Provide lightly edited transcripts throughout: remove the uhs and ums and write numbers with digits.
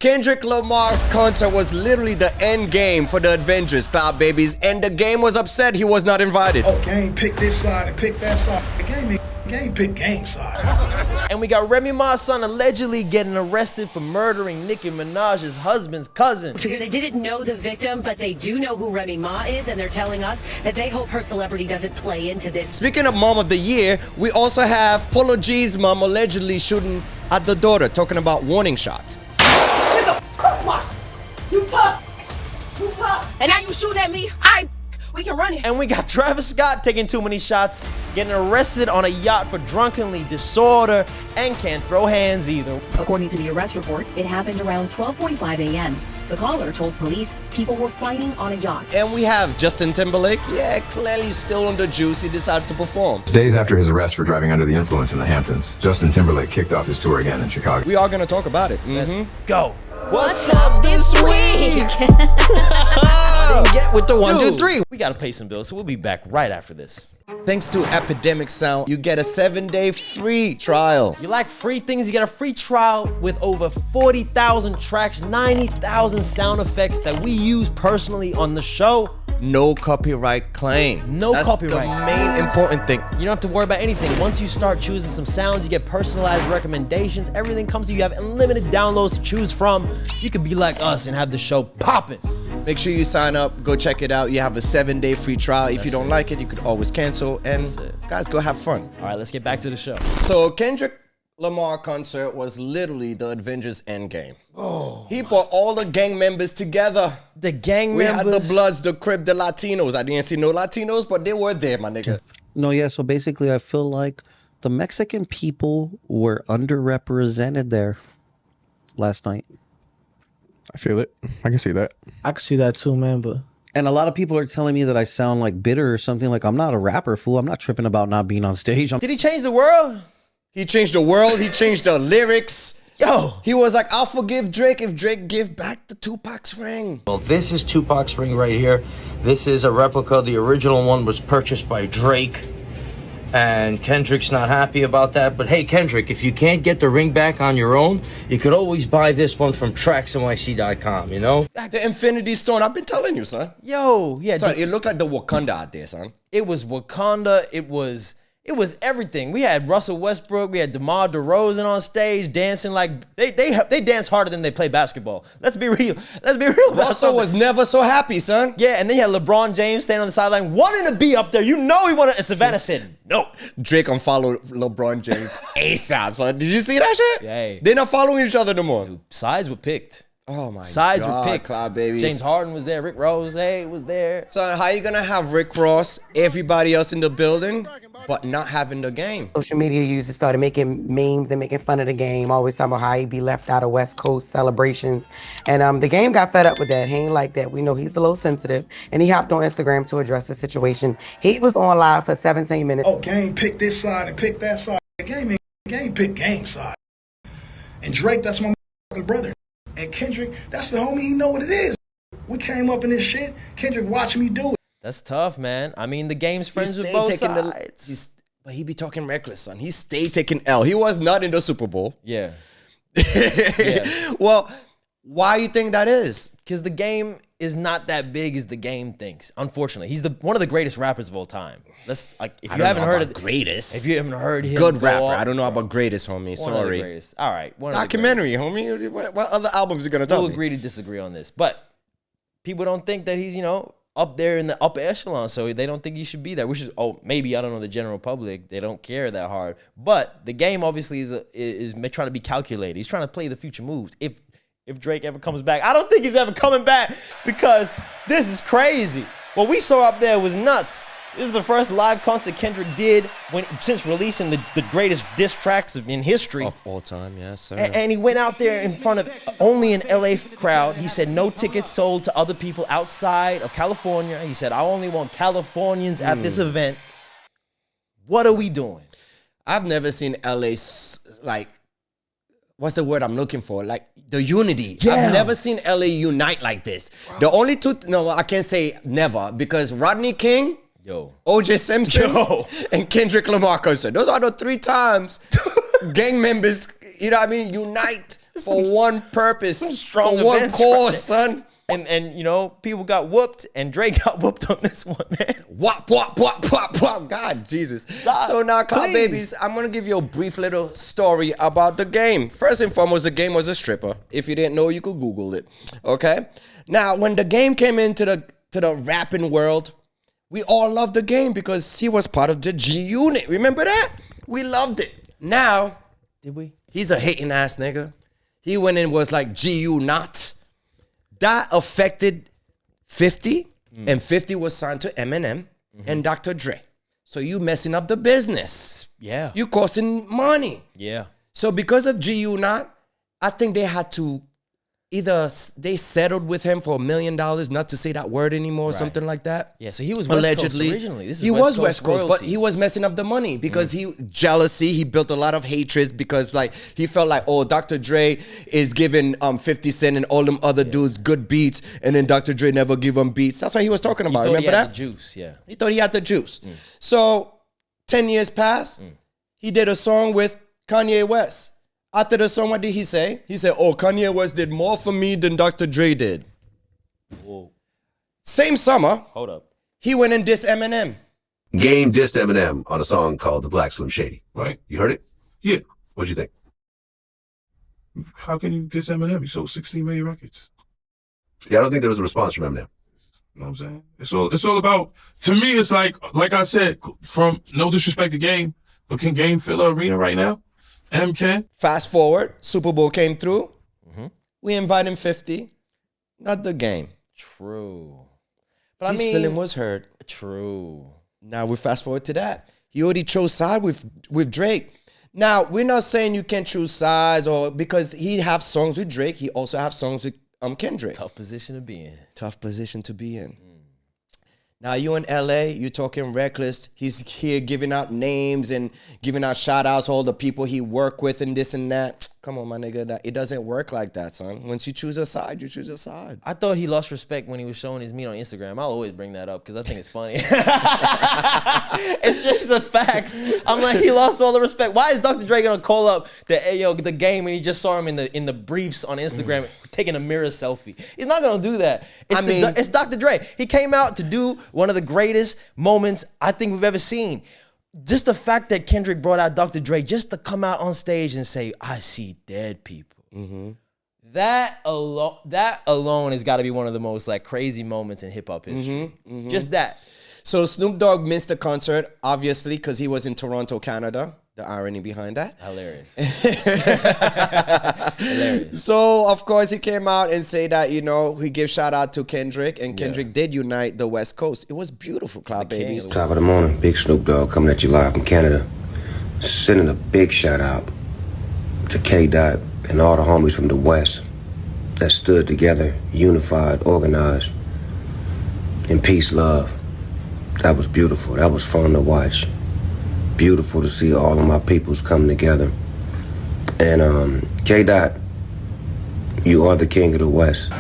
Kendrick Lamar's concert was literally the end game for the Avengers, Cloud Babies, and the game was upset he was not invited. Oh, game pick this side and pick that side. The game pick game side. And we got Remy Ma's son allegedly getting arrested for murdering Nicki Minaj's husband's cousin. They didn't know the victim, but they do know who Remy Ma is, and they're telling us that they hope her celebrity doesn't play into this. Speaking of Mom of the Year, we also have Polo G's mom allegedly shooting at the daughter, talking about warning shots. You tough, and now you shooting at me. We can run it. And we got Travis Scott taking too many shots, getting arrested on a yacht for drunkenly disorder, and can't throw hands either. According to the arrest report, it happened around 12:45 a.m. The caller told police people were fighting on a yacht. And we have Justin Timberlake. Yeah, clearly still on the juice. He decided to perform. Days after his arrest for driving under the influence in the Hamptons, Justin Timberlake kicked off his tour again in Chicago. We are going to talk about it. Let's go. What's up this week? I didn't get with the 1, 2, 3. We gotta pay some bills, so we'll be back right after this. Thanks to Epidemic Sound, you get a 7-day free trial. You like free things? You get a free trial with over 40,000 tracks, 90,000 sound effects that we use personally on the show. No copyright claim. That's copyright. The main important thing. You don't have to worry about anything. Once you start choosing some sounds, you get personalized recommendations. Everything comes to you. You have unlimited downloads to choose from. You could be like us and have the show popping. Make sure you sign up. Go check it out. You have a 7-day free trial. If you don't like it, you could always cancel. And guys, go have fun. All right, let's get back to the show. So Kendrick Lamar concert was literally the Avengers Endgame. Oh, he brought all the gang members together. The gang we members. We had the Bloods, the Crip, the Latinos. I didn't see no Latinos, but they were there, my nigga. No, yeah. So basically, I feel like the Mexican people were underrepresented there last night. I feel it. I can see that. I can see that too, man. But and a lot of people are telling me that I sound like bitter or something. Like I'm not a rapper, fool. I'm not tripping about not being on stage. Did he change the world? He changed the world. He changed the lyrics. Yo, he was like, I'll forgive Drake if Drake give back the Tupac's ring. Well, this is Tupac's ring right here. This is a replica. The original one was purchased by Drake. And Kendrick's not happy about that. But hey, Kendrick, if you can't get the ring back on your own, you could always buy this one from tracksnyc.com, you know? Like the Infinity Stone. I've been telling you, son. Yo, yeah. Son, it looked like the Wakanda out there, son. It was Wakanda. It was everything. We had Russell Westbrook. We had DeMar DeRozan on stage dancing like they dance harder than they play basketball. Let's be real. Let's be real. Russell was never so happy, son. Yeah, and then you had LeBron James standing on the sideline, wanting to be up there. You know he wanted. And Savannah said no. Drake unfollowed LeBron James ASAP. So did you see that shit? Yeah. They're not following each other no more. Dude, sides were picked. Oh my Sides God, were picked. Cloud Babies. James Harden was there. Rick Rose was there. So how you gonna have Rick Ross, everybody else in the building, but not having the game? Social media users started making memes and making fun of the game, always talking about how he'd be left out of West Coast celebrations. And the game got fed up with that. He ain't like that. We know he's a little sensitive. And he hopped on Instagram to address the situation. He was on live for 17 minutes. Oh, game pick this side and pick that side. The game pick game side. And Drake, that's my brother. And Kendrick, that's the homie, he know what it is. We came up in this shit. Kendrick watched me do it. That's tough, man. I mean, the game's friends with both sides. But he be talking reckless, son. He stayed taking L. He was not in the Super Bowl. Yeah. Yeah. Well, why you think that is? Because the game is not that big as the game thinks. Unfortunately, he's one of the greatest rappers of all time. If you haven't heard of greatest, if you haven't heard him, good rapper. I don't know about greatest, homie. Sorry. One of the greatest. All right, documentary, homie. What other albums you gonna tell me? We'll agree to disagree on this, but people don't think that he's up there in the upper echelon, so they don't think he should be there. Which is maybe I don't know the general public. They don't care that hard, but the game obviously is trying to be calculated. He's trying to play the future moves. If Drake ever comes back, I don't think he's ever coming back because this is crazy. What we saw up there was nuts. This is the first live concert Kendrick did since releasing the greatest diss tracks in history. Of all time, yes, sir. And he went out there in front of only an LA crowd. He said no tickets sold to other people outside of California. He said, I only want Californians at this event. What are we doing? I've never seen LA like, what's the word I'm looking for? Like the unity. Yeah. I've never seen LA unite like this. The only I can't say never because Rodney King, OJ Simpson, and Kendrick Lamar concert. Those are the 3 times gang members, you know what I mean, unite for one purpose, some strong for one events cause, right there. son. And you know, people got whooped, and Drake got whooped on this one, man. Whop, whop, whop, whop, whop. God, Jesus. So now, Cloud Babies, I'm going to give you a brief little story about the game. First and foremost, the game was a stripper. If you didn't know, you could Google it. Okay? Now, when the game came into the rapping world, we all loved the game because he was part of the G Unit. Remember that? We loved it. Now, did we? He's a hating ass nigga. He went and was like GU not. That affected 50, and 50 was signed to Eminem and Dr. Dre. So you messing up the business. Yeah. You costing money. Yeah. So because of GU not, I think they had to either they settled with him for $1 million, not to say that word anymore, or something like that. Yeah, so he was West allegedly Coast originally. This is he was West Coast, royalty. but he was messing up the money because he jealousy. He built a lot of hatred because like he felt like, oh, Dr. Dre is giving 50 Cent and all them other dudes good beats, and then Dr. Dre never give them beats. That's what he was talking about. He thought Remember he had that? the juice, yeah. He thought he had the juice. So 10 years passed. He did a song with Kanye West. After the song, what did he say? He said, oh, Kanye West did more for me than Dr. Dre did. Whoa. Same summer, Hold up. he went and dissed Eminem. Game dissed Eminem on a song called The Black Slim Shady. Right. You heard it? Yeah. What'd you think? How can you diss Eminem? He sold 16 million records. Yeah, I don't think there was a response from Eminem. You know what I'm saying? It's all about, to me, it's like I said, from no disrespect to Game, but can Game fill an arena right now? M can. Fast forward, Super Bowl came through. We invited 50, not the game. True. But His I mean, feeling was hurt. True. Now we fast forward to that. He already chose side with Drake. Now, we're not saying you can't choose sides or because he have songs with Drake. He also have songs with Kendrick. Tough position to be in. Tough position to be in. Now, you in LA, you talking reckless. He's here giving out names and giving out shout outs to all the people he work with and this and that. Come on, my nigga. It doesn't work like that, son. Once you choose a side, you choose a side. I thought he lost respect when he was showing his meat on Instagram. I'll always bring that up because I think it's funny. It's just the facts. I'm like, he lost all the respect. Why is Dr. Dre gonna call up the game when he just saw him in the briefs on Instagram taking a mirror selfie? He's not gonna do that. It's Dr. Dre. He came out to do one of the greatest moments I think we've ever seen. Just the fact that Kendrick brought out Dr. Dre just to come out on stage and say, I see dead people. That alone has got to be one of the most like crazy moments in hip hop history. Just that. So Snoop Dogg missed the concert, obviously, because he was in Toronto, Canada. The irony behind that. Hilarious. Hilarious. So, of course, he came out and said that, he gave shout out to Kendrick, and Kendrick did unite the West Coast. It was beautiful, Cloud Babies. Top of the morning, big Snoop Dogg coming at you live from Canada. Sending a big shout out to K-Dot and all the homies from the West that stood together, unified, organized, in peace, love. That was beautiful. That was fun to watch. Beautiful to see all of my peoples come together. And K-Dot, you are the king of the West.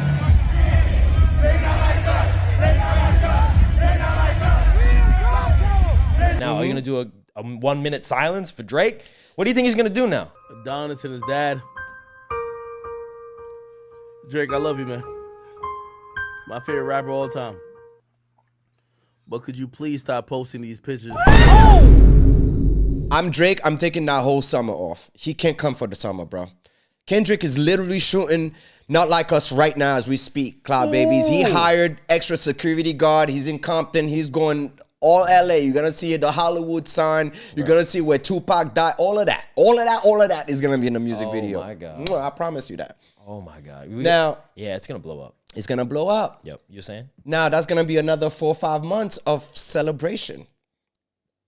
Now, are you gonna do a 1 minute silence for Drake? What do you think he's gonna do now? Adonis and his dad. Drake, I love you, man. My favorite rapper all the time. But could you please stop posting these pictures? I'm Drake. I'm taking that whole summer off. He can't come for the summer, bro. Kendrick is literally shooting, not like us right now as we speak, Cloud Babies. He hired extra security guard. He's in Compton. He's going all LA. You're going to see the Hollywood sign. You're going to see where Tupac died. All of that is going to be in the music video. Oh, my God. I promise you that. Oh, my God. Now, yeah, it's going to blow up. It's going to blow up. Yep. You're saying? Now, that's going to be another 4 or 5 months of celebration.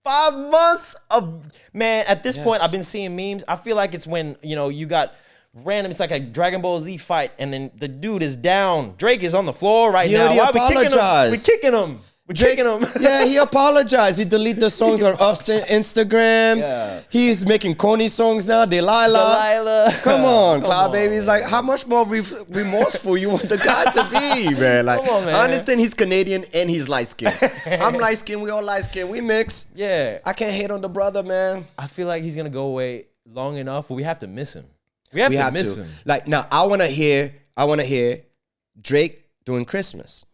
5 months of, man, at this point, I've been seeing memes. I feel like it's when, you got random, it's like a Dragon Ball Z fight, and then the dude is down. Drake is on the floor right now. Why are we kicking him? We're kicking him. We're kicking him. Yeah, he apologized. He deleted the songs on Instagram. Yeah. He's making corny songs now. Delilah. Come on, Cloud Babies. Like, how much more remorseful you want the guy to be, man? Like, Come on, man. I understand he's Canadian and he's light-skinned. I'm light-skinned. We all light-skinned. We mix. Yeah. I can't hate on the brother, man. I feel like he's going to go away long enough, but we have to miss him. We have to miss him. Like now, I want to hear Drake doing Christmas.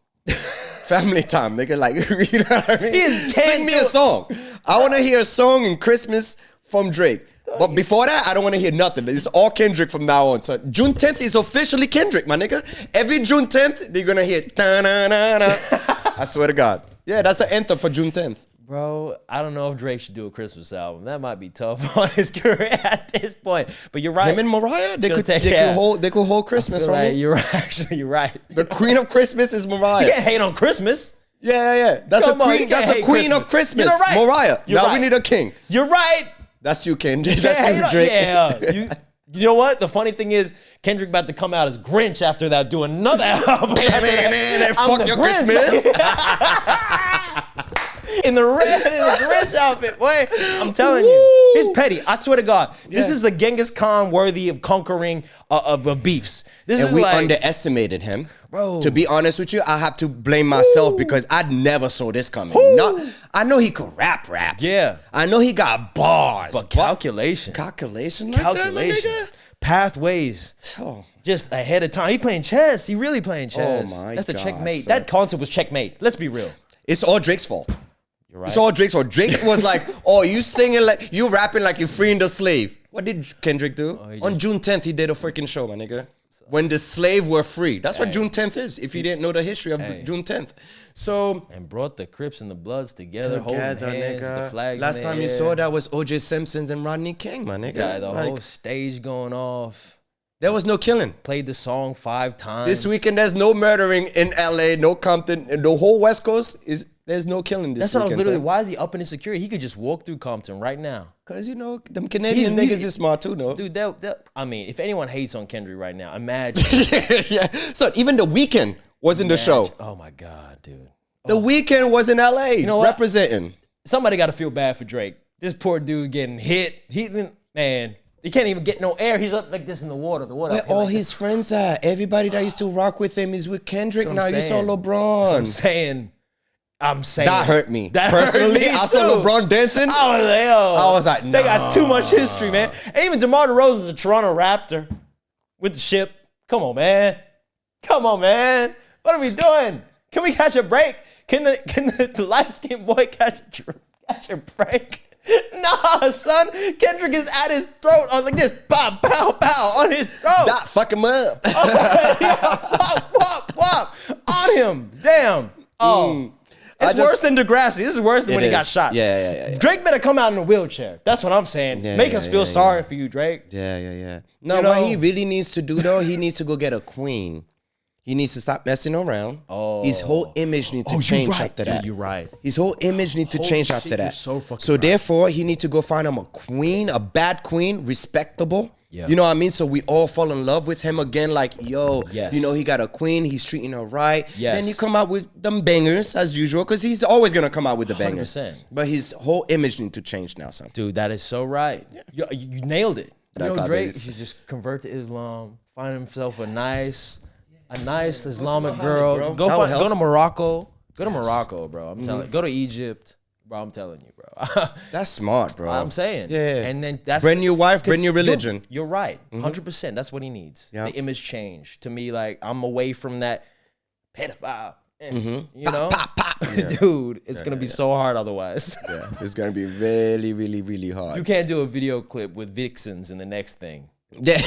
Family time, nigga. Like, you know what I mean? Sing me a song. I want to hear a song in Christmas from Drake. But before that, I don't want to hear nothing. It's all Kendrick from now on. So June 10th is officially Kendrick, my nigga. Every June 10th, they're going to hear da-na-na-na. I swear to God. Yeah, that's the anthem for June 10th. Bro, I don't know if Drake should do a Christmas album. That might be tough on his career at this point. But you're right. Him and Mariah, they could hold Christmas. Right. You're right. Actually, you're right. The queen of Christmas is Mariah. You can't hate on Christmas. Yeah. That's the queen. That's the queen of Christmas. You're right. Mariah. You're now right. we need a king. You're right. That's you, Kendrick. You That's can't you, hate Drake. Yeah. You know what? The funny thing is, Kendrick about to come out as Grinch after that, do another album. Fuck your Christmas. In the red, in the Grinch outfit. Wait, I'm telling you. He's petty. I swear to God. This is the Genghis Khan worthy of conquering of beefs. This and is we like, underestimated him. Bro. To be honest with you, I have to blame myself because I never saw this coming. I know he could rap. Yeah. I know he got bars. But calculation. Calculation like that, my nigga? Pathways. Oh. Just ahead of time. He playing chess. He really playing chess. Oh my That's the God, checkmate. son. That concept was checkmate. Let's be real. It's all Drake's fault. You're right. It's all Drake's fault. Drake was like, oh, you singing like, you rapping like you're freeing the slave. What did Kendrick do? On June 10th, he did a freaking show, my nigga. When the slave were free. That's what June 10th is, if you didn't know the history of June 10th. So. And brought the Crips and the Bloods together holding hands with the flags. Last time you saw that was O.J. Simpson and Rodney King, my nigga. Yeah, the whole stage going off. There was no killing. Played the song 5 times. This weekend, there's no murdering in LA, no Compton. And the whole West Coast, there's no killing this weekend. That's what I was literally, why is he upping his security? He could just walk through Compton right now. Because, you know, them Canadian niggas is smart too, no? Dude, I mean, if anyone hates on Kendrick right now, imagine. Yeah. So even the weekend was in the show. Oh my God, dude. The weekend was in LA, you know what? representing. Somebody got to feel bad for Drake. This poor dude getting hit. Man, he can't even get no air. He's up like this in the water. Where all his friends at? Everybody that used to rock with him is with Kendrick now. You saw LeBron. I'm saying. That hurt me. Personally, I saw LeBron dancing. I was like, nah. They got too much history, man. And even DeMar DeRozan is a Toronto Raptor with the ship. Come on, man. What are we doing? Can we catch a break? Can the light-skinned boy catch a break? Nah, son. Kendrick is at his throat like this. Pow, pow, pow on his throat. That fuck him up. Wop, wop, wop. On him. Damn. Oh. It's worse than Degrassi. This is worse than when he got shot. Yeah. Drake better come out in a wheelchair. That's what I'm saying. Make us feel sorry for you, Drake. Yeah. No, what he really needs to do, though, he needs to go get a queen. He needs to stop messing around. His whole image needs to change after that. You're right. His whole image needs to change after that. So fucking so therefore, he needs to go find him a queen, a bad queen, respectable. Yeah. You know what I mean? So we all fall in love with him again. Like, yo, Yes. you know, he got a queen. He's treating her right. Yes. Then you come out with them bangers as usual because he's always going to come out with the bangers. 100%. But his whole image needs to change now, son. Dude, that is so right. You nailed it. You know, That Drake is- should just convert to Islam, find himself a nice Islamic girl. Go to Morocco. Go to Morocco, bro. I'm telling you. Go to Egypt. Bro, I'm telling you, bro. That's smart, bro. I'm saying. Yeah. And then that's Brand new wife, 'cause brand new religion. You're right. 100%. That's what he needs. Yeah. The image change. To me, like, I'm away from that pedophile. You know? Dude, it's going to be so hard otherwise. Yeah, it's going to be really, really, really hard. You can't do a video clip with vixens in the next thing. Yeah.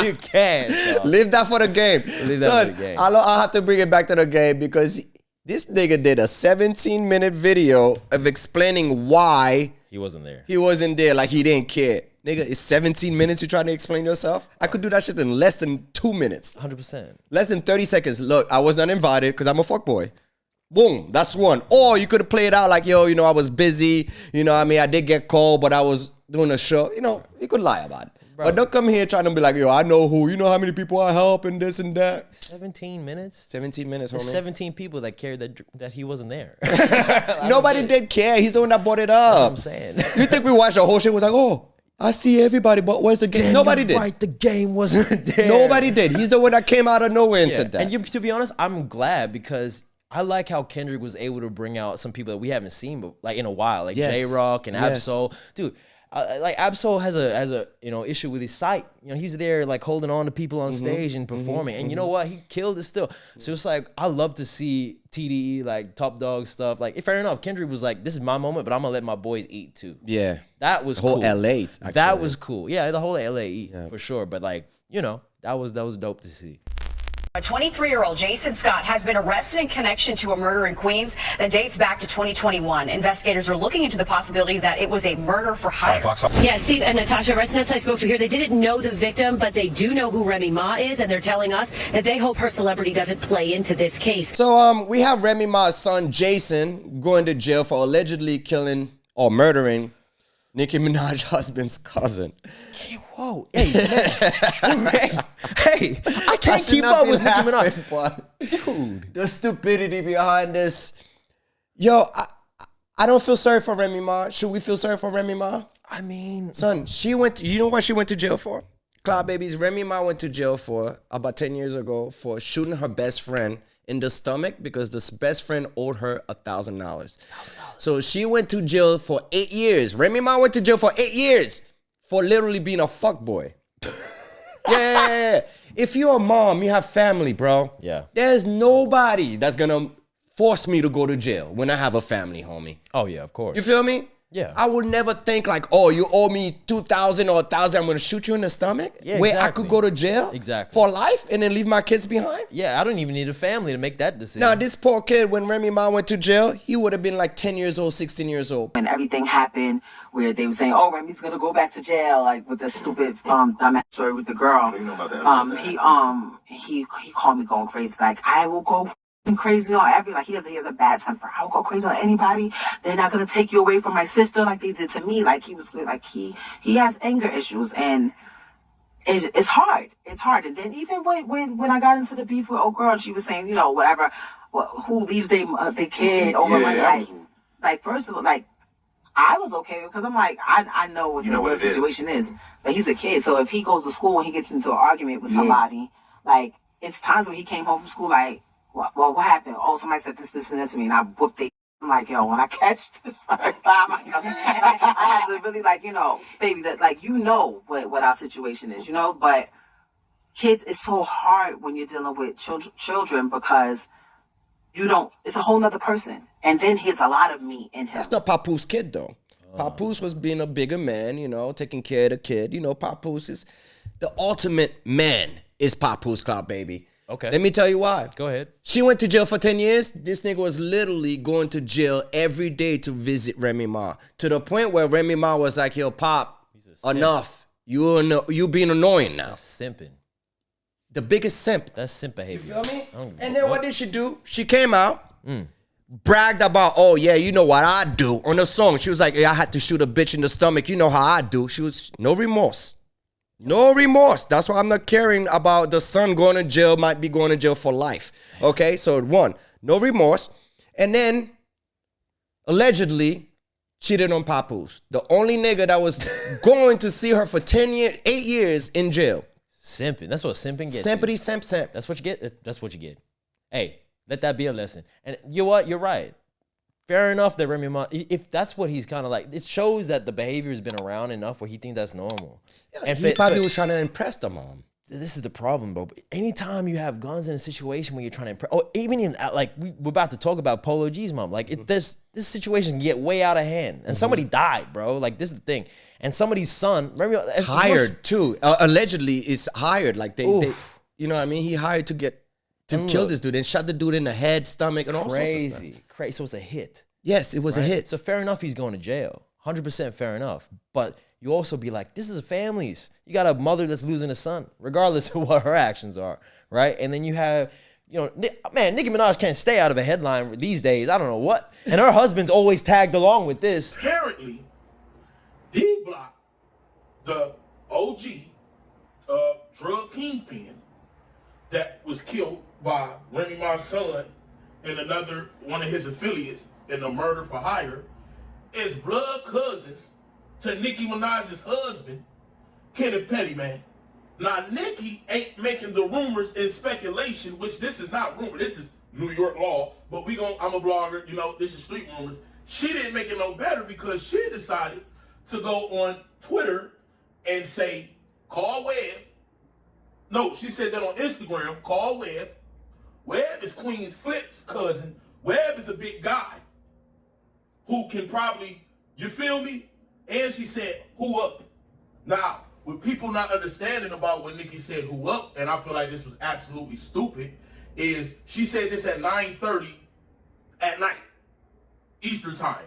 You can't. Dog. Leave that for the game. Leave that for the game. I'll have to bring it back to the game because this nigga did a 17-minute video of explaining why He wasn't there. he wasn't there, like he didn't care. Nigga, it's 17 minutes you trying to explain yourself? I could do that shit in less than 2 minutes. 100%. Less than 30 seconds. Look, I was not invited because I'm a fuckboy. Boom, that's one. Or you could have played out like, yo, you know, I was busy. You know what I mean? I did get called, but I was doing a show. You know, you could lie about it. But don't come here trying to be like, yo, I know who. You know how many people I help and this and that. 17 minutes? 17 minutes, There's homie. 17 people that cared that he wasn't there. Nobody did care. He's the one that brought it That's what up. I'm saying. You think we watched the whole shit was like, oh, I see everybody, but where's the game? Damn, Nobody you're did. Right, the game wasn't there. Nobody did. He's the one that came out of nowhere and said that. And to be honest, I'm glad because I like how Kendrick was able to bring out some people that we haven't seen like in a while, like Yes. J-Rock and Yes. Absol. Dude, like Absol has a issue with his sight. He's there like holding on to people on stage and performing, and you know what? He killed it still. So it's like I love to see TDE like Top Dog stuff. Like fair enough, Kendrick was like, "This is my moment, but I'm gonna let my boys eat too." Yeah, that was whole cool. LA. Actually. That was cool. Yeah, the whole LA eat for sure. But like that was dope to see. A 23-year-old Jason Scott has been arrested in connection to a murder in Queens that dates back to 2021. Investigators are looking into the possibility that it was a murder for hire. Yeah, Steve and Natasha, residents I spoke to here, they didn't know the victim, but they do know who Remy Ma is, and they're telling us that they hope her celebrity doesn't play into this case. So we have Remy Ma's son, Jason, going to jail for allegedly killing or murdering Nicki Minaj's husband's cousin. Whoa, hey, I can't keep up with Nicki Minaj. Dude, the stupidity behind this. Yo, I don't feel sorry for Remy Ma. Should we feel sorry for Remy Ma? I mean, son, you know what she went to jail for? Cloud Babies, Remy Ma went to jail for about 10 years ago for shooting her best friend in the stomach because this best friend owed her $1,000. So she went to jail for 8 years. Remy Ma went to jail for 8 years for literally being a fuckboy. Yeah. If you're a mom, you have family, bro. Yeah. There's nobody that's gonna force me to go to jail when I have a family, homie. Oh yeah, of course. You feel me? Yeah. I would never think like, oh, you owe me $2,000 or $1,000, I'm gonna shoot you in the stomach. Yeah, where exactly. I could go to jail for life and then leave my kids behind. Yeah, I don't even need a family to make that decision. Now, this poor kid, when Remy Ma went to jail, he would have been like 10 years old, 16 years old. When everything happened, where they were saying, "Oh, Remy's gonna go back to jail," like with the stupid dumbass story with the girl. He called me going crazy. Like, I will go crazy on he has a bad temper. I'll go crazy on anybody. They're not gonna take you away from my sister like they did to me. Like he was like he has anger issues, and it's hard. It's hard. And then even when I got into the beef with old girl, and she was saying, whatever, who leaves their kid over money, like first of all, like I was okay because I'm like I know what the situation is, but he's a kid, so if he goes to school and he gets into an argument with somebody, like it's times when he came home from school like. Well, what happened? Oh, somebody said this, and this to me, and I booked it. I'm like, yo, when I catch this first time, I had to really, baby, that, what our situation is, But kids, it's so hard when you're dealing with children because it's a whole nother person. And then here's a lot of me in him. That's not Papoose kid, though. Papoose was being a bigger man, taking care of the kid. Papoose is the ultimate man is Papoose, Cloud Baby. Okay. Let me tell you why. Go ahead. She went to jail for 10 years. This nigga was literally going to jail every day to visit Remy Ma. To the point where Remy Ma was like, yo, Pop, enough. You being annoying now. That's simping. The biggest simp. That's simp behavior. You feel me? And then what did she do? She came out, bragged about, oh yeah, you know what I do. On the song, she was like, yeah, I had to shoot a bitch in the stomach. You know how I do. She was no remorse. No remorse. That's why I'm not caring about the son going to jail, might be going to jail for life. Okay, so one, no remorse. And then, allegedly, cheated on Papoose. The only nigga that was going to see her for 8 years in jail. Simping. That's what simping gets. Simpity, simp. That's what you get. That's what you get. Hey, let that be a lesson. And you know what? You're right. Fair enough that Remy Ma, if that's what he's kind of like, it shows that the behavior has been around enough where he thinks that's normal. Yeah, and he probably was trying to impress the mom. This is the problem, bro. Anytime you have guns in a situation where you're trying to impress, or even in, like, we're about to talk about Polo G's mom. Like, this situation can get way out of hand. And somebody died, bro. Like, this is the thing. And somebody's son, Remy, hired too. Allegedly is hired. Like, they, you know what I mean? He hired to kill this dude and shot the dude in the head, stomach, and all sorts of stuff. Crazy. So it's a hit. Yes, it was a hit. So fair enough, he's going to jail. 100% fair enough. But you also be like, this is families. You got a mother that's losing a son, regardless of what her actions are, right? And then you have, Nicki Minaj can't stay out of a headline these days. I don't know what. And her husband's always tagged along with this. Apparently, D-Block, the OG drug kingpin that was killed by Remy Ma's son and another one of his affiliates in the murder for hire, is blood cousins to Nicki Minaj's husband, Kenneth Petty, man. Now, Nicki ain't making the rumors and speculation, which this is not rumor, this is New York law, but I'm a blogger, this is street rumors. She didn't make it no better because she decided to go on Twitter and say, call Webb. No, she said that on Instagram, call Webb. Webb is Queen's Flip's cousin. Webb is a big guy who can probably, you feel me? And she said, who up? Now, with people not understanding about what Nikki said, who up, and I feel like this was absolutely stupid, is she said this at 9:30 at night, Eastern time.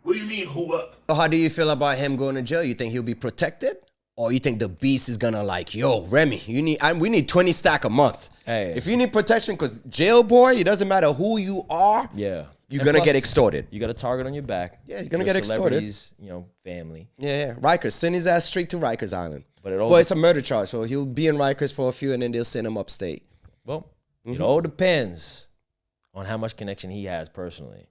What do you mean, who up? How do you feel about him going to jail? You think he'll be protected? Or you think the beast is gonna like, yo, Remy, we need 20 stack a month. Hey. If you need protection, because jail boy, it doesn't matter who you are. Yeah. You're going to get extorted. You got a target on your back. Yeah, you're going to get extorted. Family. Yeah. Rikers. Send his ass straight to Rikers Island. But it's a murder charge, so he'll be in Rikers for a few, and then they'll send him upstate. Well, it all depends on how much connection he has personally.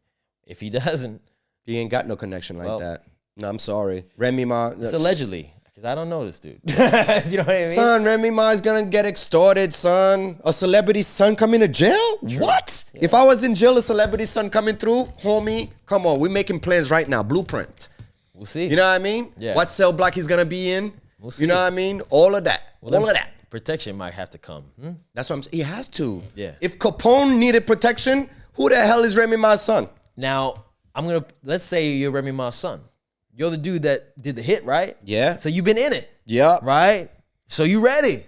If he doesn't. He ain't got no connection like that. No, I'm sorry. Remy Ma. It's allegedly. Because I don't know this dude. You know what I mean? Son, Remy Ma is going to get extorted, son. A celebrity's son coming to jail? True. What? Yeah. If I was in jail, a celebrity's son coming through, homie, come on. We're making plans right now. Blueprint. We'll see. You know what I mean? Yeah. What cell block he's going to be in? We'll see. You know what I mean? All of that. Well, all of that. Protection might have to come. That's what I'm saying. He has to. Yeah. If Capone needed protection, who the hell is Remy Ma's son? Now, let's say you're Remy Ma's son. You're the dude that did the hit, right? Yeah. So you've been in it. Yeah. Right? So you ready.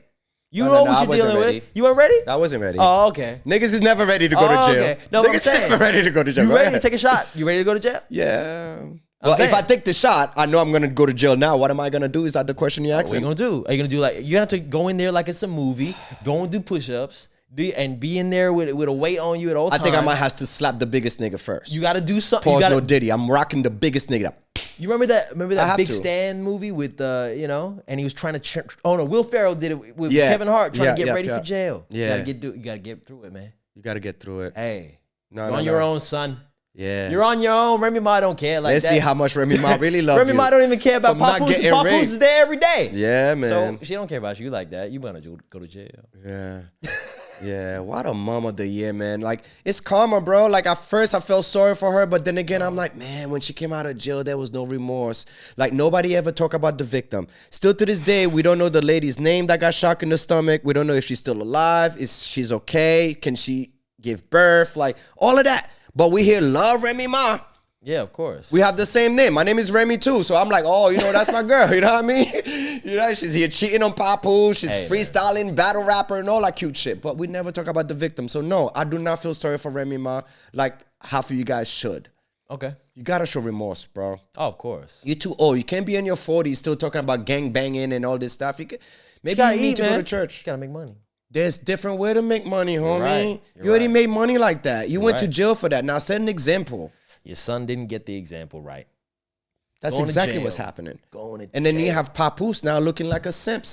You know what you're dealing with. You weren't ready? I wasn't ready. Oh, okay. Niggas is never ready to go to jail. Okay. No, Niggas is never ready to go to jail. You ready to take a shot? You ready to go to jail? Yeah. Well, if I take the shot, I know I'm going to go to jail now. What am I going to do? Is that the question you're asking? What are you going to do? Are you going to do like, you have to go in there like it's a movie, go and do push-ups, and be in there with a weight on you at all times. I think I might have to slap the biggest nigga first. You got to do something. Pause, no Diddy. I'm rocking the biggest nigga. You remember that Big Stan movie with and he was trying to Will Ferrell did it with Kevin Hart trying to get ready for jail. Yeah. You got to get through it, man. You got to get through it. Hey. You're on your own, son. Yeah. You're on your own. Remy Ma don't care like Let's that. see how much Remy Ma really loves Remy Ma don't even care about Papoose. Papoose is there every day. Yeah, man. So she don't care about you like that. You better go to jail. Yeah. Yeah, what a mom of the year, man. Like, it's karma, bro. Like, at first I felt sorry for her, but then again, I'm like, man, when she came out of jail, there was no remorse. Like, nobody ever talked about the victim. Still to this day, we don't know the lady's name that got shot in the stomach. We don't know if she's still alive. She's okay? Can she give birth? Like, all of that. But we here love Remy Ma. Yeah, of course. We have the same name. My name is Remy too. So I'm like, oh, that's my girl. You know what I mean? She's here cheating on Papoose. She's freestyling, battle rapper, and all that cute shit. But we never talk about the victim. So no, I do not feel sorry for Remy Ma like half of you guys should. Okay. You gotta show remorse, bro. Oh, of course. You're too old. You can't be in your 40s still talking about gang banging and all this stuff. Maybe you need eat, to go to church. You gotta make money. There's different way to make money, homie. Right. You already made money like that. You went to jail for that. Now set an example. Your son didn't get the example right. That's exactly what's happening. And then you have Papoose now looking like a simp.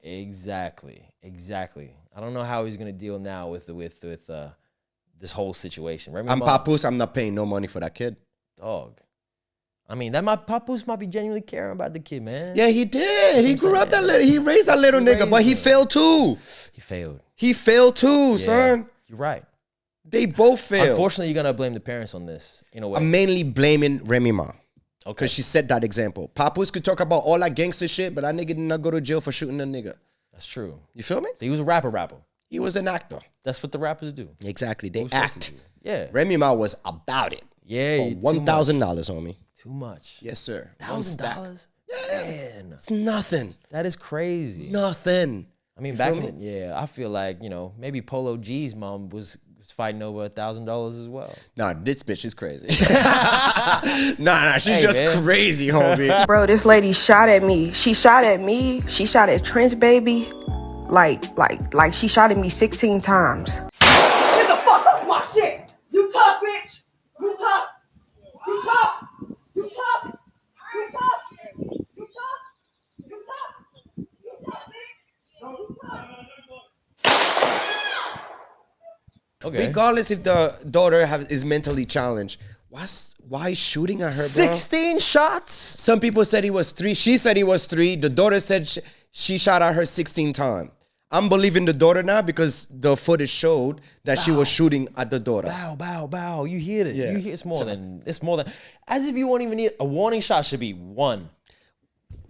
Exactly. I don't know how he's gonna deal now with this whole situation. I'm Papoose. I'm not paying no money for that kid. Dog. I mean, Papoose might be genuinely caring about the kid, man. Yeah, he did. He grew up that little. He raised that little nigga, but he failed too. He failed too, son. You're right. They both failed. Unfortunately, you're gonna blame the parents on this in a way. I'm mainly blaming Remy Ma. Okay. Because she set that example. Papoose could talk about all that gangster shit, but that nigga did not go to jail for shooting a nigga. That's true. You feel me? So he was a rapper. He was an actor. That's what the rappers do. Exactly. They act. Yeah. Remy Ma was about it. Yeah. For $1,000, homie. Too much. Yes, sir. $1,000? Yeah. Man. It's nothing. That is crazy. Nothing. I mean, back in I feel like, maybe Polo G's mom was fighting over $1,000 as well. Nah, this bitch is crazy. nah, she's just crazy, homie. Bro, this lady shot at me. She shot at me. She shot at Trench Baby. Like she shot at me 16 times. Get the fuck off my shit! You tough, bitch! You tough! You tough! You tough! You tough! You tough! You tough! You tough, bitch! You tough! Okay. Regardless if the daughter is mentally challenged, why shooting at her, bro? 16 shots? Some people said he was 3. She said he was 3. The daughter said she shot at her 16 times. I'm believing the daughter now because the footage showed that she was shooting at the daughter. Bow. You hear it. Yeah. You hear it's more than as if you won't even need a warning shot should be one.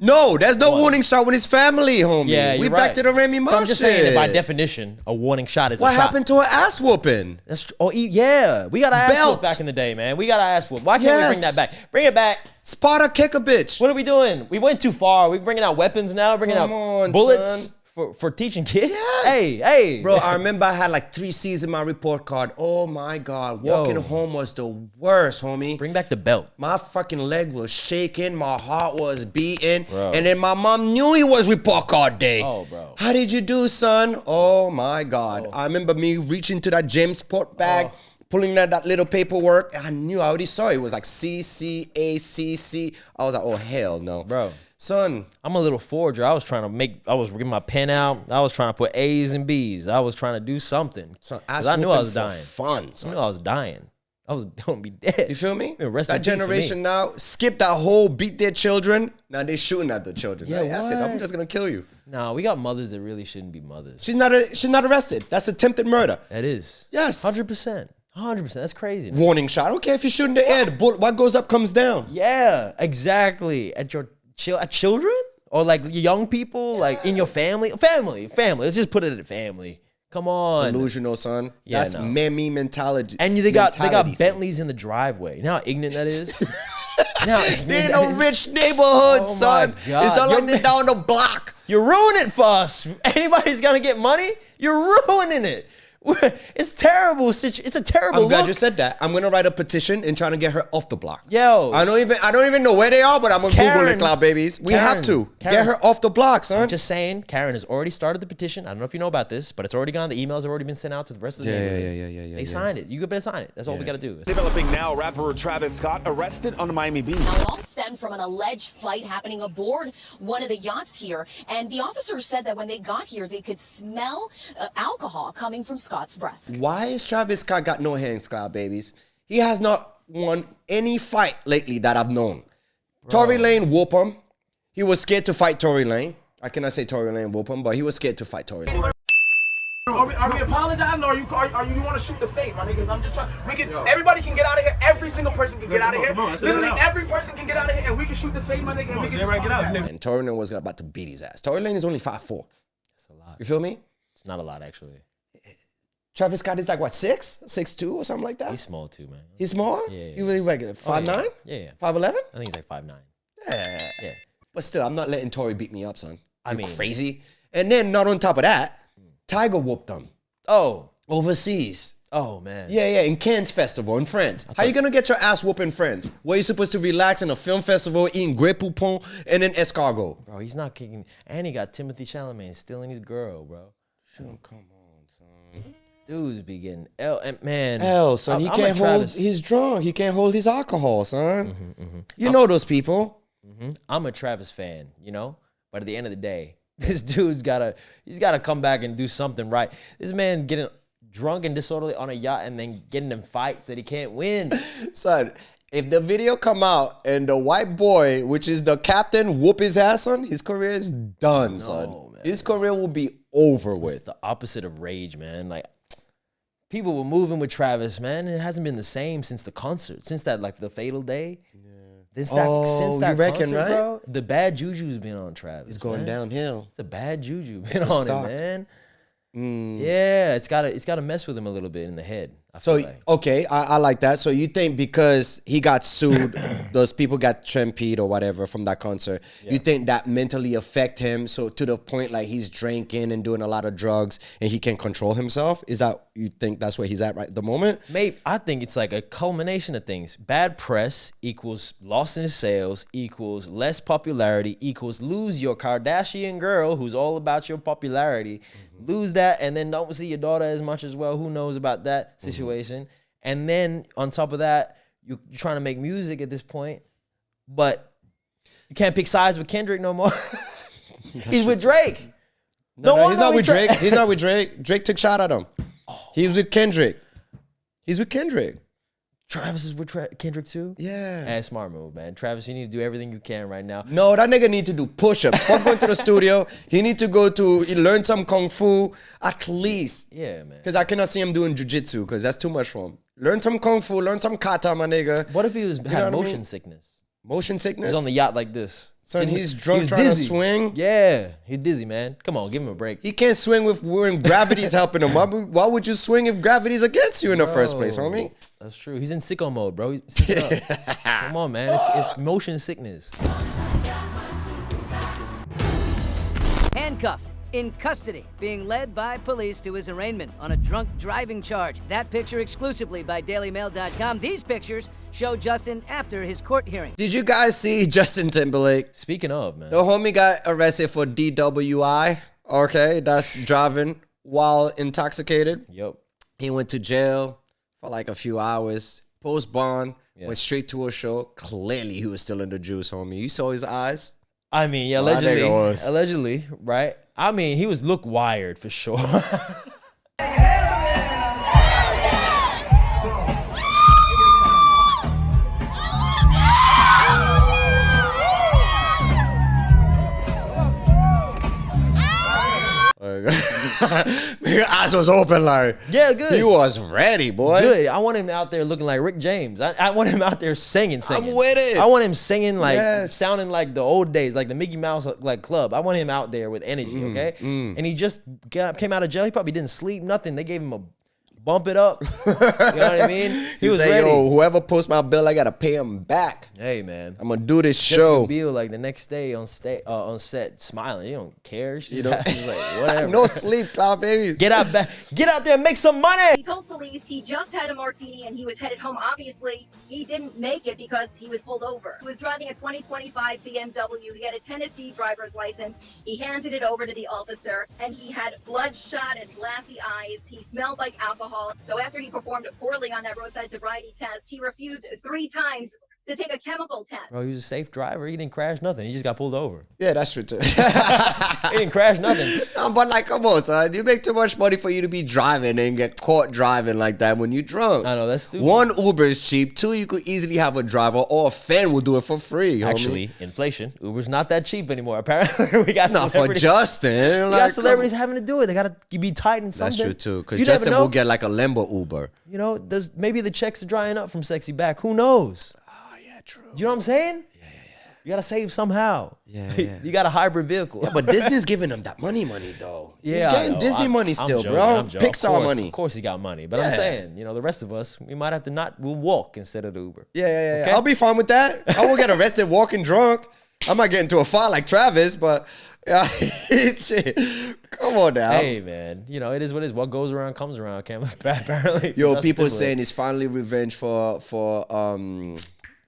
No, there's no warning shot with his family, homie. Yeah, we you're back right. to the Remy Ma But I'm just shit. saying that by definition, a warning shot is What a shot. happened to her ass whooping? That's yeah. We got our ass whooped back in the day, man. We got our ass whooped. Why can't we bring that back? Bring it back. Spot kick a bitch. What are we doing? We went too far. We bringing out weapons now. Bringing Come out on, bullets. son. For teaching kids? Yes. Hey. Bro, I remember I had like 3 C's in my report card. Oh my God. Walking home was the worst, homie. Bring back the belt. My fucking leg was shaking. My heart was beating. Bro. And then my mom knew it was report card day. Oh, bro. How did you do, son? Oh my God. I remember me reaching to that James Port bag, pulling out that little paperwork. I knew, I already saw it. It was like CCACC. I was like, oh, hell no. Bro. Son, I'm a little forger. I was getting my pen out. I was trying to put A's and B's. I was trying to do something. Son, Because I knew I was for dying. Fun, I son. knew I was dying. I was going to be dead. You feel me? Rest That in peace for me. generation now, skip that whole beat their children. Now they shooting at the children. Yeah, Like, F it, I'm what? just gonna kill you. Nah, we got mothers that really shouldn't be mothers. She's not arrested. That's attempted murder. That is. Yes. 100%. 100%. That's crazy. Man. Warning shot. I don't care if you shoot in the air. The bullet, what goes up comes down. Yeah, exactly. At children? Or like young people? Like in your family? Family. Let's just put it at family. Come on. Delusional, son. Yeah, That's no. mammy mentality. And they got mentality, son. Bentleys in the driveway. You know how ignorant that is? They in a rich neighborhood, Oh son. my God. It's not like they're down the block. You ruin it for us. Anybody's gonna get money? You're ruining it. It's terrible. It's a terrible I'm glad look. you said that. I'm gonna write a petition and trying to get her off the block. Yo, I don't even know where they are, but I'm gonna Google it, Cloud Babies. We have to get her off the block, son. I'm just saying, Karen has already started the petition. I don't know if you know about this, but it's already gone. The emails have already been sent out to the rest of the neighborhood. Yeah. They signed it. You better sign it. That's all we gotta do. Developing now, rapper Travis Scott arrested on Miami Beach. Now, it all stemmed from an alleged fight happening aboard one of the yachts here. And the officers said that when they got here, they could smell alcohol coming from Scott's breath. Why is Travis Scott got no hands, Cloud Babies? He has not won any fight lately that I've known. Tory Lane whoop him. He was scared to fight Tory Lane. I cannot say Tory Lane whoop him, but he was scared to fight Tory Lane. Are we apologizing, or are you want to shoot the fate, my niggas? I'm just trying. Everybody can get out of here. Every single person can get out of here. Literally, every person can get out of here, and we can shoot the fate, my nigga. And we can just get out. And Tory Lane was about to beat his ass. Tory Lane is only 5'4". That's a lot. You feel me? It's not a lot, actually. Travis Scott is like what, 6'2" or something like that? He's small too, man. He's small? Yeah. You really regular? 5'9"? Yeah. 5'11"? I think he's like 5'9". Yeah. But still, I'm not letting Tory beat me up, son. I mean, crazy. And then not on top of that, Tiger whooped him. Oh. Overseas. Oh, man. Yeah, in Cannes Festival in France. How you gonna get your ass whooped in France? Where you supposed to relax in a film festival, eating Grey Poupon and then escargot? Bro, he's not kicking. And he got Timothy Chalamet stealing his girl, bro. Come on, son. Dudes be getting man. Son. He can't hold. He's drunk. He can't hold his alcohol, son. You know those people. I'm a Travis fan, you know. But at the end of the day, this dude's gotta come back and do something right. This man getting drunk and disorderly on a yacht and then getting in fights that he can't win. Son, if the video come out and the white boy, which is the captain, whoop his ass on, his career is done, son. Man. His career will be over with. It's the opposite of rage, man. Like, people were moving with Travis, man. It hasn't been the same since the concert, since that, like, the Fatal Day. Since that you reckon, concert, right? bro, the bad juju's been on Travis. It's going downhill. It's a bad juju been on him, man. Yeah, it's gotta mess with him a little bit in the head. Okay, I like that. So you think because he got sued, those people got trampled or whatever from that concert, you think that mentally affect him so to the point like he's drinking and doing a lot of drugs and he can't control himself? Is that, you think that's where he's at right at the moment? Maybe. I think it's like a culmination of things. Bad press equals loss in sales equals less popularity equals lose your Kardashian girl who's all about your popularity. Lose that and then don't see your daughter as much as well. Who knows about that situation? And then on top of that, you're trying to make music at this point, but you can't pick sides with Kendrick no more. He's with Drake. No, he's not with Drake. He's not with Drake. Drake took shot at him. He was with Kendrick. He's with Kendrick. Travis is with Kendrick too? Yeah. And smart move, man. Travis, you need to do everything you can right now. No, that nigga need to do push-ups. Fuck going to the studio. He need to go to learn some kung fu at least. Yeah, man. Because I cannot see him doing jujitsu because that's too much for him. Learn some kung fu, learn some kata, my nigga. What if he had motion sickness? Motion sickness? He's on the yacht like this. Son, he's drunk trying to swing. Yeah, he's dizzy, man. Come on, give him a break. He can't swing when gravity's helping him. Why would you swing if gravity's against you in the first place, homie? That's true. He's in sicko mode, bro. Sick up. Come on, man. It's motion sickness. Handcuffed, in custody, being led by police to his arraignment on a drunk driving charge. That picture exclusively by DailyMail.com. These pictures show Justin after his court hearing. Did you guys see Justin Timberlake? Speaking of, man. The homie got arrested for DWI. Okay, that's driving while intoxicated. Yep. He went to jail for like a few hours. Post bond, went straight to a show. Clearly, he was still in the juice, homie. You saw his eyes? I mean, yeah, allegedly, right? I mean, he looked wired for sure. Your eyes was open like, yeah, good. He was ready, boy. Good. I want him out there looking like Rick James. I want him out there singing. I'm with it. I want him singing like sounding like the old days, like the Mickey Mouse like club. I want him out there with energy, okay? And he just came out of jail. He probably didn't sleep, nothing. They gave him a bump it up. You know what I mean? He was ready. Yo, whoever posts my bill, I gotta pay him back. Hey, man. I'm gonna do this show. Jessica Biel, like the next day on set, smiling. You don't care. She's like, whatever. No sleep, Cloud Babies. Get out there and make some money. He told police he just had a martini and he was headed home. Obviously, he didn't make it because he was pulled over. He was driving a 2025 BMW. He had a Tennessee driver's license. He handed it over to the officer and he had bloodshot and glassy eyes. He smelled like alcohol. So after he performed poorly on that roadside sobriety test, he refused 3 times to take a chemical test. Bro, he was a safe driver. He didn't crash nothing. He just got pulled over. Yeah, that's true too. He didn't crash nothing. But like, come on, son. You make too much money for you to be driving and get caught driving like that when you're drunk. I know, that's stupid. 1, Uber is cheap. 2, you could easily have a driver or a fan will do it for free. Actually, inflation. Uber's not that cheap anymore. Apparently, we got not for Justin. We got celebrities having to do it. They got to be tight in something. That's true too. Because Justin will get like a Lambo Uber. You know, maybe the checks are drying up from Sexy Back. Who knows? True. You know what I'm saying? Yeah. You gotta save somehow. Yeah. You got a hybrid vehicle. Yeah, but Disney's giving him that money though. Yeah, he's getting Disney money still, bro. Pixar money. Of course he got money. But I'm saying, the rest of us, we might have to we'll walk instead of the Uber. Yeah. Okay? I'll be fine with that. I won't get arrested walking drunk. I might get into a fight like Travis, but come on now. Hey, man. It is what it is. What goes around comes around, Cam. Apparently. Yo, people saying it's finally revenge for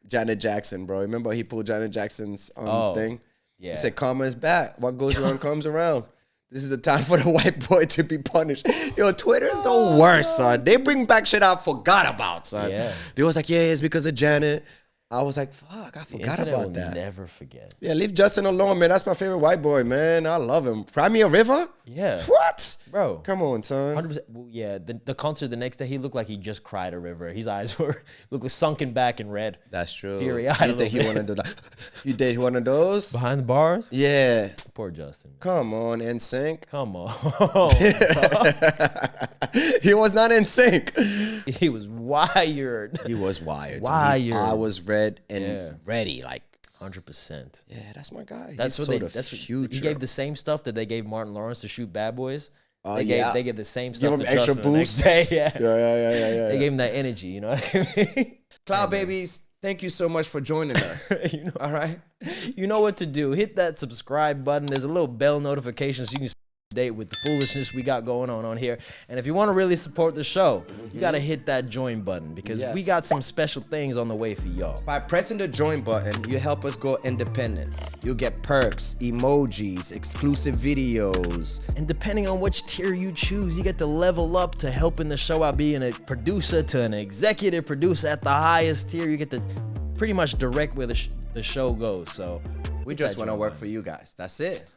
Janet Jackson, bro. Remember he pulled Janet Jackson's thing? Yeah. He said karma is back. What goes around comes around. This is the time for the white boy to be punished. Yo, Twitter's the worst, son. They bring back shit I forgot about, son. Yeah. They was like, yeah, it's because of Janet. I was like, fuck, I forgot about that. Never forget. Yeah, leave Justin alone, man. That's my favorite white boy, man. I love him. Cry Me a River? Yeah. What? Bro. Come on, son. 100%. Well, yeah, the concert the next day, he looked like he just cried a river. His eyes looked sunken back and red. That's true. Teary-eyed. You think he wanted to do that? You did one of those? Behind the bars? Yeah. Poor Justin. Come on, NSYNC. Come on. He was not in sync. He was wired. He was wired. Wired. His eye was red and ready, like 100%. Yeah, that's my guy. That's He's what sort of future. He gave the same stuff that they gave Martin Lawrence to shoot Bad Boys. Oh, They gave the same stuff. Give him to extra Justin boost. The next day. Yeah. Yeah. They gave him that energy. You know what I mean? Cloud Babies, thank you so much for joining us. All right. You know what to do. Hit that subscribe button. There's a little bell notification so you can stay up to date with the foolishness we got going on here. And if you want to really support the show, you got to hit that join button because we got some special things on the way for y'all. By pressing the join button, you help us go independent. You'll get perks, emojis, exclusive videos. And depending on which tier you choose, you get to level up to helping the show out, being a producer to an executive producer at the highest tier. You get to pretty much direct where the show goes. So we just want to work for you guys. That's it.